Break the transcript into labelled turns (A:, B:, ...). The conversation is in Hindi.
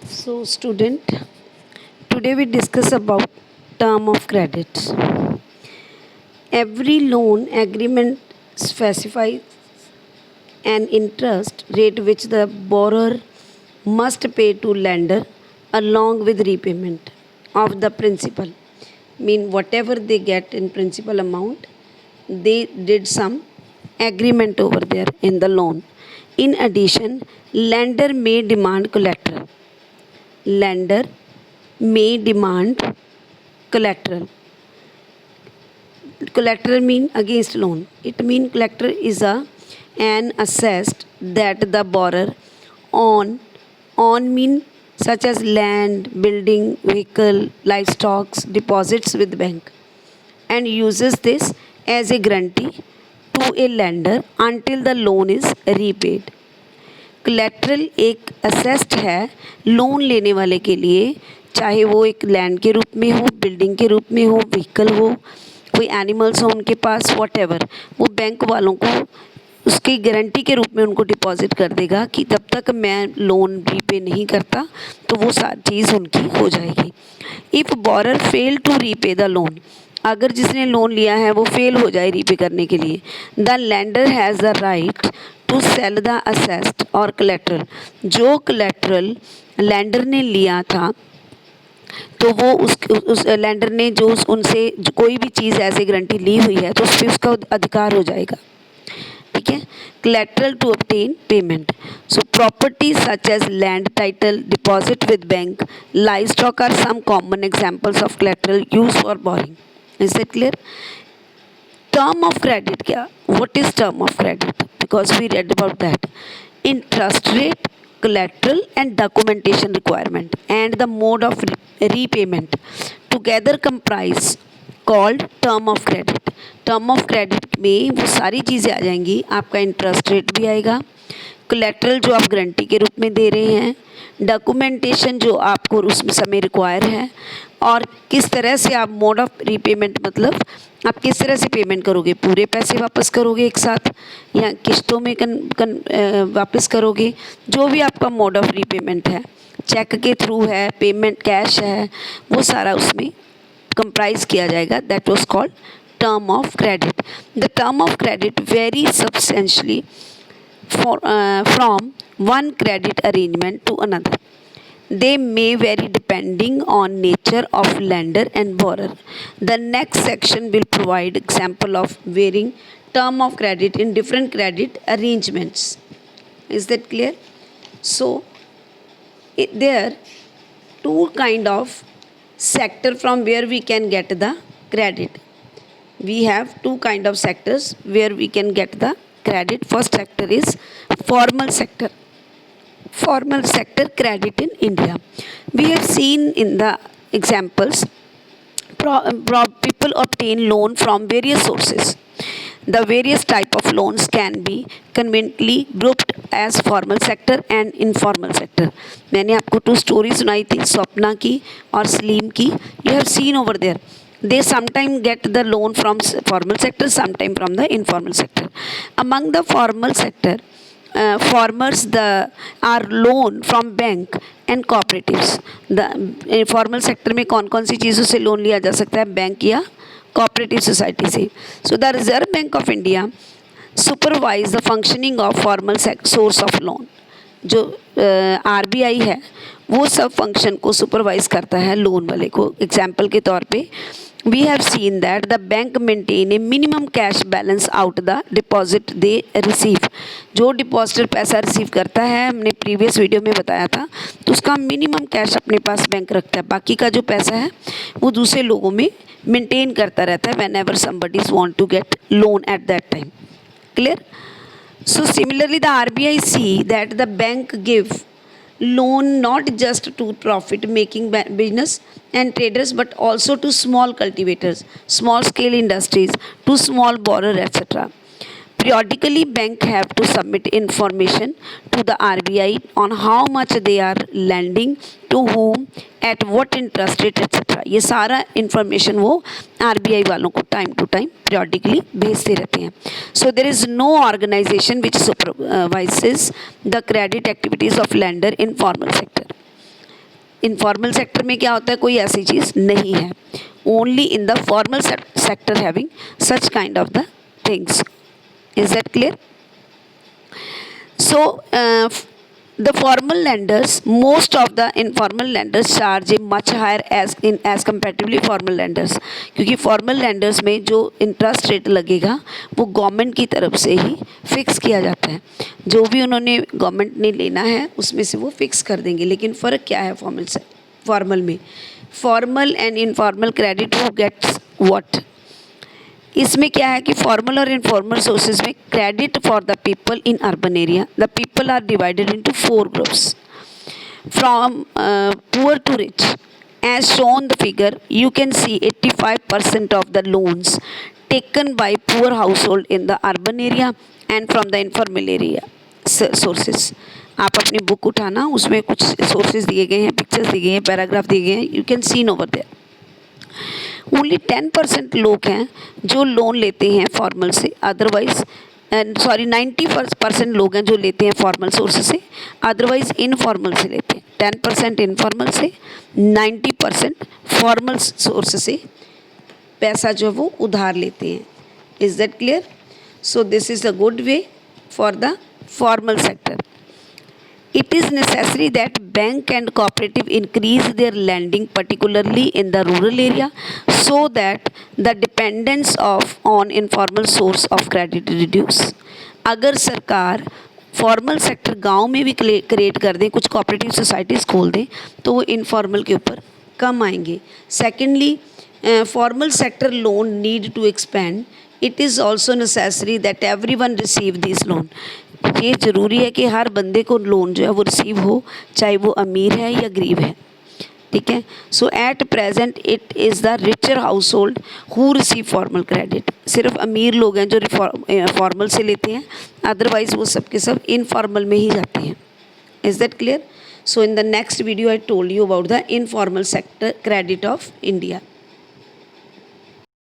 A: So, student, today we discuss about term of credit. Every loan agreement specifies an interest rate which the borrower must pay to lender along with repayment of the principal. Mean whatever they get in principal amount, they did some agreement over there in the loan. In addition, lender may demand collateral. Lender may demand collateral. Collateral mean against loan. It mean collateral is an assessed that the borrower on mean such as land, building, vehicle, livestock deposits with bank and uses this as a guarantee to a lender until the loan is repaid. Collateral एक असेस्ड है लोन लेने वाले के लिए, चाहे वो एक लैंड के रूप में हो, बिल्डिंग के रूप में हो, व्हीकल हो, कोई एनिमल्स हो उनके पास, वॉटएवर, वो बैंक वालों को उसकी गारंटी के रूप में उनको डिपॉजिट कर देगा कि जब तक मैं लोन रीपे नहीं करता तो वो सारी चीज़ उनकी हो जाएगी. If borrower fail to repay the loan, अगर जिसने लोन लिया है वो फेल हो जाए रीपे करने के लिए, the lender has the right to sell the assets और कलेट्रल. जो कलेट्रल लैंडर ने लिया था तो वो उस लैंडर ने जो उनसे कोई भी चीज़ ऐसे गारंटी ली हुई है तो उस पर उसका अधिकार हो जाएगा. ठीक है. collateral to obtain payment. So properties such as land, title, deposit with bank, livestock are some common examples of collateral used for borrowing. Is that clear? Term of credit क्या? What is term of credit? Because we read about that. Interest rate, collateral and documentation requirement and the mode of repayment together comprise called term of credit. Term of credit में वो सारी चीज़ें आ जाएंगी. आपका इंटरेस्ट रेट भी आएगा, कोलेट्रल जो आप गारंटी के रूप में दे रहे हैं, डॉक्यूमेंटेशन जो आपको उस समय रिक्वायर है, और किस तरह से आप मोड ऑफ रीपेमेंट मतलब आप किस तरह से पेमेंट करोगे, पूरे पैसे वापस करोगे एक साथ या किस्तों में वापस करोगे, जो भी आपका मोड ऑफ रीपेमेंट है, चेक के थ्रू है, पेमेंट कैश है, वो सारा उसमें कंप्राइज किया जाएगा. That was called term of credit. The term of credit very substantially from one credit arrangement to another. They may vary depending on nature of lender and borrower. The next section will provide example of varying term of credit in different credit arrangements. Is that clear? So there are two kind of sector from where we can get the credit. We have two kind of sectors where we can get the credit. First sector is formal sector. Formal sector credit in India. We have seen in the examples people obtain loan from various sources. The various type of loans can be conveniently grouped as formal sector and informal sector. मैंने आपको 2 स्टोरी सुनाई थी, स्वप्ना की और सलीम की. You have seen over there. They sometimes get the loan from formal sector, sometimes from the informal sector. Among the formal sector, farmers are loan from bank and cooperatives. The formal sector में कौन कौन सी चीज़ों से लोन लिया जा सकता है, बैंक या कोऑपरेटिव सोसाइटी से. So the reserve bank of India supervise the functioning of formal source of loan. जो आरबीआई है वो सब फंक्शन को सुपरवाइज करता है लोन वाले को. एग्जाम्पल के तौर पे we have seen that the bank maintain a minimum cash balance out the deposit they receive. जो डिपॉजिटर पैसा रिसीव करता है, हमने प्रीवियस वीडियो में बताया था, तो उसका मिनिमम कैश अपने पास बैंक रखता है, बाकी का जो पैसा है वो दूसरे लोगों में मेंटेन करता रहता है whenever somebody want to get loan at that time. Clear? So similarly the RBI see that the bank give loan not just to profit making business and traders but also to small cultivators, small scale industries, to small borrower, etc. Periodically bank have to submit information to the RBI on how much they are lending to whom at what interest rate, etc. ये सारा information वो RBI वालों को time to time periodically भेजते रहते हैं. So there is no organization which supervises the credit activities of lender in formal sector. Informal sector में क्या होता है, कोई ऐसी चीज़ नहीं है. Only in the formal sector having such kind of the things. Is that clear? So, the formal lenders, most of the informal lenders charge a much higher as comparatively formal lenders, क्योंकि formal lenders में जो इंटरेस्ट रेट लगेगा वो गवर्नमेंट की तरफ से ही फिक्स किया जाता है. जो भी उन्होंने गवर्नमेंट ने लेना है उसमें से वो फिक्स कर देंगे. लेकिन फ़र्क क्या है फॉर्मल में? Formal and informal credit who gets what? इसमें क्या है कि फॉर्मल और इनफॉर्मल सोर्सेज में credit for the people in urban area, the people are divided into 4 groups from poor to rich. As shown the figure you can see 85% of the loans taken by poor household in the urban area and from the informal area sources. आप अपनी बुक उठाना, उसमें कुछ सोर्सेज दिए गए हैं, पिक्चर्स दिए गए हैं, पैराग्राफ दिए गए हैं, you can see over there. Only 10% लोग हैं जो लोन लेते हैं फॉर्मल से, अदरवाइज 90% लोग हैं जो लेते हैं फॉर्मल सोर्स से, अदरवाइज इनफॉर्मल से लेते हैं. 10% इनफॉर्मल से, 90% फॉर्मल सोर्स से पैसा जो वो उधार लेते हैं. Is that clear? So this is a good way for the formal sector. It is necessary that bank and cooperative increase their lending, particularly in the rural area, so that the dependence on informal source of credit reduce. अगर सरकार फॉर्मल सेक्टर गांव में भी क्रिएट कर दें, कुछ कोऑपरेटिव सोसाइटीज़ खोल दें, तो वो इनफॉर्मल के ऊपर कम आएंगे. Secondly, formal sector loan need to expand. It is also necessary that everyone receive this loan. ये ज़रूरी है कि हर बंदे को लोन जो है वो रिसीव हो, चाहे वो अमीर है या गरीब है. ठीक है. So at present it is the richer house hold who receive formal credit. सिर्फ अमीर लोग हैं जो फॉर्मल से लेते हैं, अदरवाइज वो सब के सब इनफॉर्मल में ही जाते हैं. Is that clear? So in the next video I told you about the informal sector credit of India.